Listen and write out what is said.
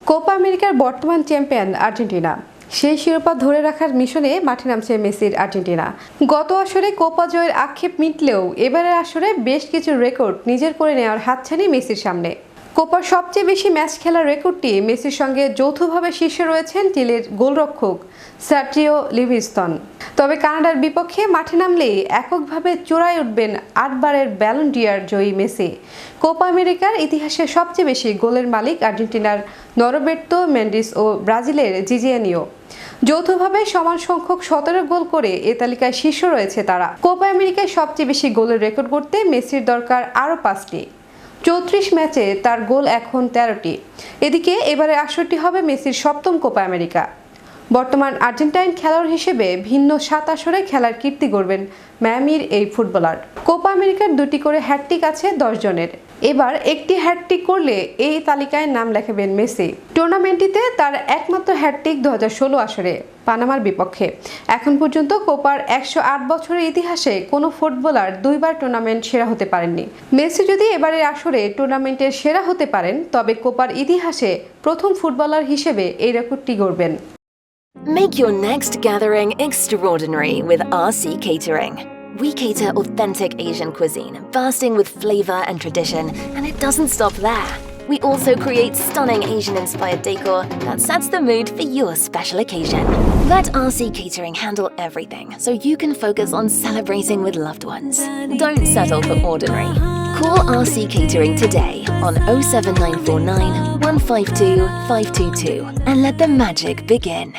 Copa আমেরিকার বর্তমান champion Argentina. সেই শিরোপা ধরে রাখার মিশনে মাঠে নামছে মেসির আর্জেন্টিনা। গত আসরে কোপা জয়ের আক্ষেপ মিটলেও এবারের আসরে বেশ কিছু রেকর্ড নিজের করে নেওয়ার হাতছানি মেসির সামনে। কোপার সবচেয়ে বেশি ম্যাচ খেলার রেকর্ডটি মেসির সঙ্গে যৌথভাবে শীর্ষে রয়েছেন চিলির গোলরক্ষক সার্জিও লিভিংস্টন। তবে কানাডার বিপক্ষে মাঠে নামলেই এককভাবে চূড়ায় উঠবেন 8 বারের ব্যালন ডি'অর জয়ী মেসি। কোপা আমেরিকার ইতিহাসে সবচেয়ে বেশি গোলের মালিক আর্জেন্টিনার নরবের্তো মেন্ডিস ও ব্রাজিলের জিজিয়ানিও। যৌথভাবে সমান সংখ্যক 17 গোল করে এ তালিকায় শীর্ষ রয়েছে তারা। কোপা আমেরিকায় সবচেয়ে বেশি গোলের রেকর্ড করতে মেসির দরকার আরও 5টি। 34 ম্যাচে তার গোল এখন 13টি। এদিকে এবারে আসরটি হবে মেসির 7ম কোপা আমেরিকা। বর্তমান আর্জেন্টাইন খেলোয়াড় হিসেবে ভিন্ন 7 আসরে খেলার কীর্তি গড়বেন মায়ামির এই ফুটবলার। কোপা আমেরিকার 2টি করে হ্যাটট্রিক আছে 10 জনের। এবার একটি হ্যাটট্রিক করলে এই তালিকায় নাম লেখাবেন মেসি। টুর্নামেন্টটিতে তার একমাত্র হ্যাটট্রিক 2016 আসরে পানামার বিপক্ষে। এখন পর্যন্ত কোপার 108 বছরের ইতিহাসে কোনো ফুটবলার 2 বার টুর্নামেন্ট সেরা হতে পারেননি। মেসি যদি এবারের আসরে টুর্নামেন্টের সেরা হতে পারেন তবে কোপার ইতিহাসে প্রথম ফুটবলার হিসেবে এই রেকর্ডটি গড়বেন। Make your next gathering extraordinary with RC Catering. We cater authentic Asian cuisine, bursting with flavor and tradition, and it doesn't stop there. We also create stunning Asian-inspired decor that sets the mood for your special occasion. Let RC Catering handle everything so you can focus on celebrating with loved ones. Don't settle for ordinary. Call RC Catering today on 07949 152 522 and let the magic begin.